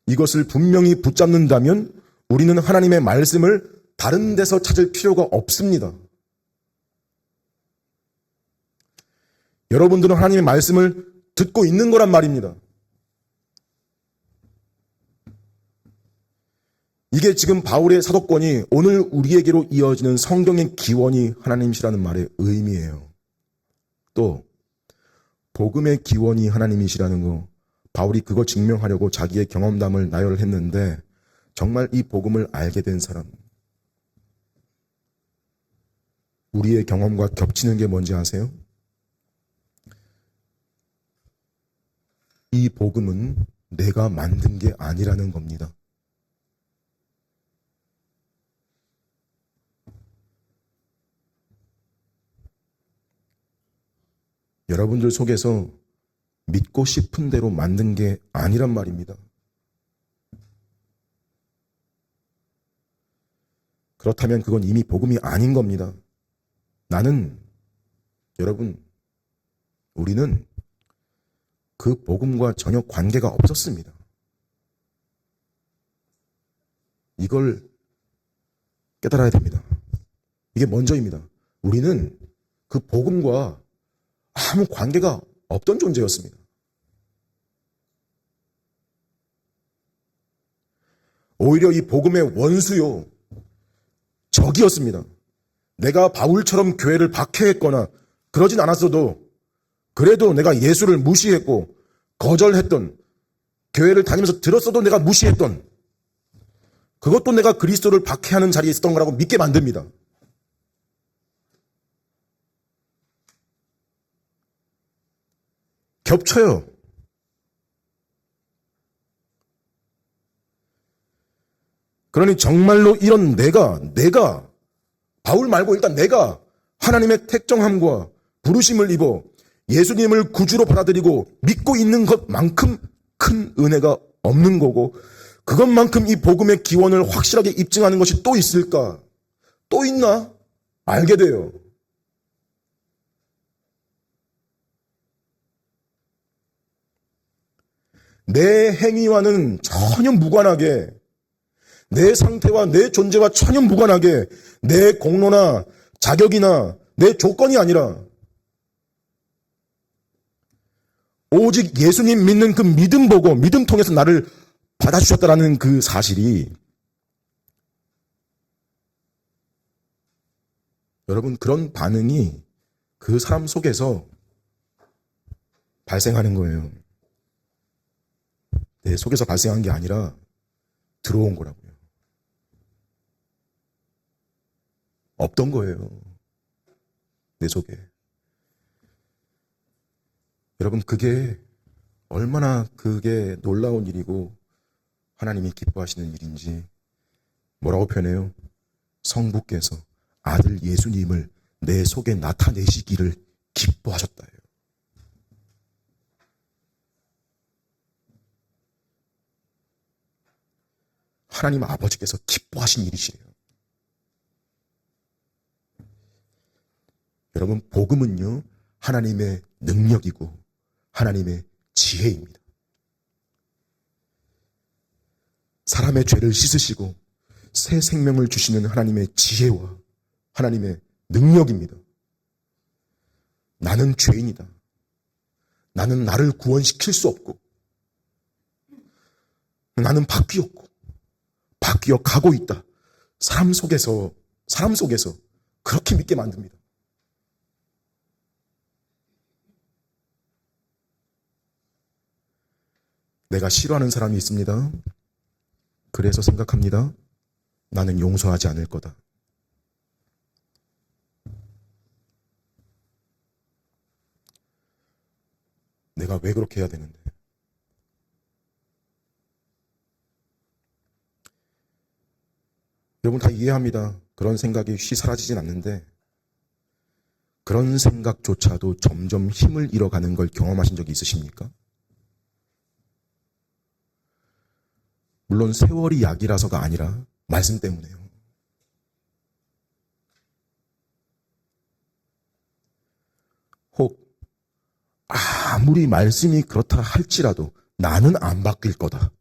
이것을 분명히 붙잡는다면 우리는 하나님의 말씀을 다른 데서 찾을 필요가 없습니다. 여러분들은 하나님의 말씀을 듣고 있는 거란 말입니다. 이게 지금 바울의 사도권이 오늘 우리에게로 이어지는 성경의 기원이 하나님이시라는 말의 의미예요. 또 복음의 기원이 하나님이시라는 거, 바울이 그거 증명하려고 자기의 경험담을 나열했는데 정말 이 복음을 알게 된 사람, 우리의 경험과 겹치는 게 뭔지 아세요? 이 복음은 내가 만든 게 아니라는 겁니다. 여러분들 속에서 믿고 싶은 대로 만든 게 아니란 말입니다. 그렇다면 그건 이미 복음이 아닌 겁니다. 여러분, 우리는 그 복음과 전혀 관계가 없었습니다. 이걸 깨달아야 됩니다. 이게 먼저입니다. 우리는 그 복음과 아무 관계가 없던 존재였습니다. 오히려 이 복음의 원수요, 적이었습니다. 내가 바울처럼 교회를 박해했거나 그러진 않았어도 그래도 내가 예수를 무시했고 거절했던, 교회를 다니면서 들었어도 내가 무시했던, 그것도 내가 그리스도를 박해하는 자리에 있었던 거라고 믿게 만듭니다. 겹쳐요. 그러니 정말로 이런 내가 바울 말고 일단 내가 하나님의 택정함과 부르심을 입어 예수님을 구주로 받아들이고 믿고 있는 것만큼 큰 은혜가 없는 거고, 그것만큼 이 복음의 기원을 확실하게 입증하는 것이 또 있을까? 또 있나? 알게 돼요. 내 행위와는 전혀 무관하게, 내 상태와 내 존재와 전혀 무관하게 내 공로나 자격이나 내 조건이 아니라 오직 예수님 믿는 그 믿음 보고 믿음 통해서 나를 받아주셨다라는 그 사실이, 여러분, 그런 반응이 그 사람 속에서 발생하는 거예요. 내 속에서 발생한 게 아니라 들어온 거라고요. 없던 거예요. 내 속에. 여러분, 얼마나 그게 놀라운 일이고 하나님이 기뻐하시는 일인지 뭐라고 표현해요? 성부께서 아들 예수님을 내 속에 나타내시기를 기뻐하셨다예요. 하나님 아버지께서 기뻐하신 일이시래요. 여러분, 복음은요, 하나님의 능력이고 하나님의 지혜입니다. 사람의 죄를 씻으시고 새 생명을 주시는 하나님의 지혜와 하나님의 능력입니다. 나는 죄인이다. 나는 나를 구원시킬 수 없고 나는 바뀌었고 바뀌어 가고 있다. 사람 속에서 그렇게 믿게 만듭니다. 내가 싫어하는 사람이 있습니다. 그래서 생각합니다. 나는 용서하지 않을 거다. 내가 왜 그렇게 해야 되는데? 여러분 다 이해합니다. 그런 생각이 쉬 사라지진 않는데 그런 생각조차도 점점 힘을 잃어가는 걸 경험하신 적이 있으십니까? 물론 세월이 약이라서가 아니라 말씀 때문에요. 혹 아무리 말씀이 그렇다 할지라도 나는 안 바뀔 거다.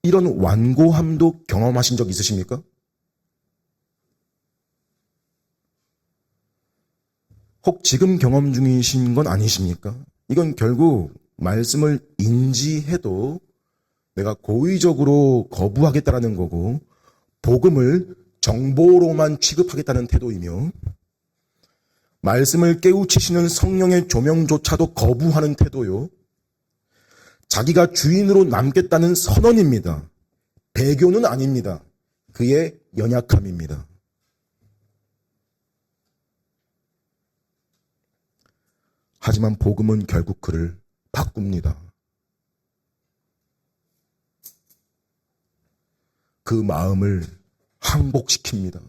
이런 완고함도 경험하신 적 있으십니까? 혹 지금 경험 중이신 건 아니십니까? 이건 결국 말씀을 인지해도 내가 고의적으로 거부하겠다라는 거고 복음을 정보로만 취급하겠다는 태도이며 말씀을 깨우치시는 성령의 조명조차도 거부하는 태도요. 자기가 주인으로 남겠다는 선언입니다. 배교는 아닙니다. 그의 연약함입니다. 하지만 복음은 결국 그를 바꿉니다. 그 마음을 항복시킵니다.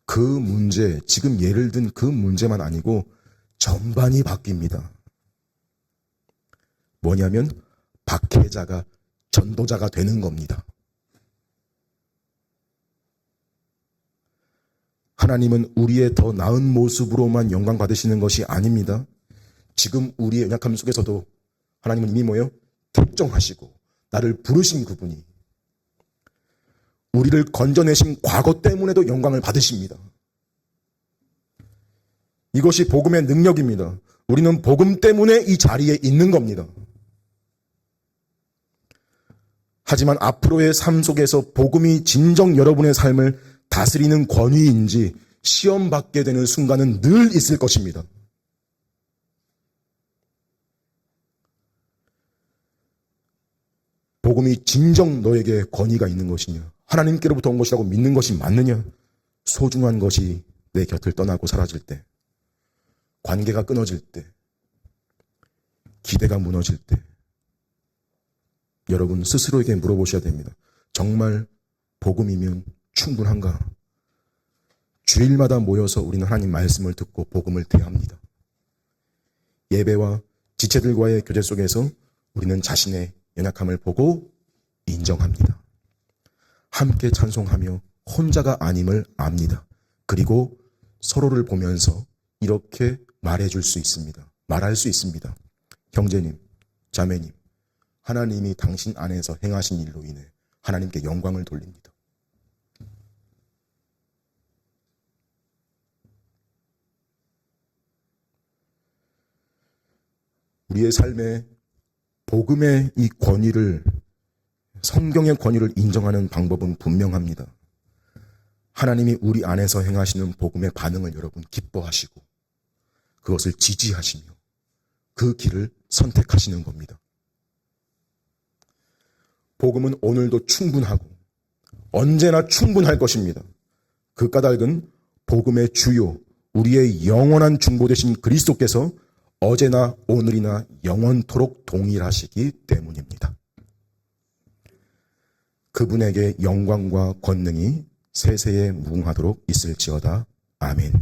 그 문제, 지금 예를 든 그 문제만 아니고 전반이 바뀝니다. 뭐냐면 박해자가 전도자가 되는 겁니다. 하나님은 우리의 더 나은 모습으로만 영광 받으시는 것이 아닙니다. 지금 우리의 연약함 속에서도 하나님은 이미 뭐예요? 특정하시고 나를 부르신 그분이 우리를 건져내신 과거 때문에도 영광을 받으십니다. 이것이 복음의 능력입니다. 우리는 복음 때문에 이 자리에 있는 겁니다. 하지만 앞으로의 삶 속에서 복음이 진정 여러분의 삶을 다스리는 권위인지 시험받게 되는 순간은 늘 있을 것입니다. 복음이 진정 너에게 권위가 있는 것이냐? 하나님께로부터 온 것이라고 믿는 것이 맞느냐? 소중한 것이 내 곁을 떠나고 사라질 때, 관계가 끊어질 때, 기대가 무너질 때, 여러분 스스로에게 물어보셔야 됩니다. 정말 복음이면 충분한가? 주일마다 모여서 우리는 하나님 말씀을 듣고 복음을 대합니다. 예배와 지체들과의 교제 속에서 우리는 자신의 연약함을 보고 인정합니다. 함께 찬송하며 혼자가 아님을 압니다. 그리고 서로를 보면서 이렇게 말해줄 수 있습니다. 말할 수 있습니다. 형제님, 자매님, 하나님이 당신 안에서 행하신 일로 인해 하나님께 영광을 돌립니다. 우리의 삶에 복음의 이 권위를, 성경의 권위를 인정하는 방법은 분명합니다. 하나님이 우리 안에서 행하시는 복음의 반응을 여러분 기뻐하시고 그것을 지지하시며 그 길을 선택하시는 겁니다. 복음은 오늘도 충분하고 언제나 충분할 것입니다. 그 까닭은 복음의 주요, 우리의 영원한 중보 되신 그리스도께서 어제나 오늘이나 영원토록 동일하시기 때문입니다. 그분에게 영광과 권능이 세세에 무궁하도록 있을지어다. 아멘.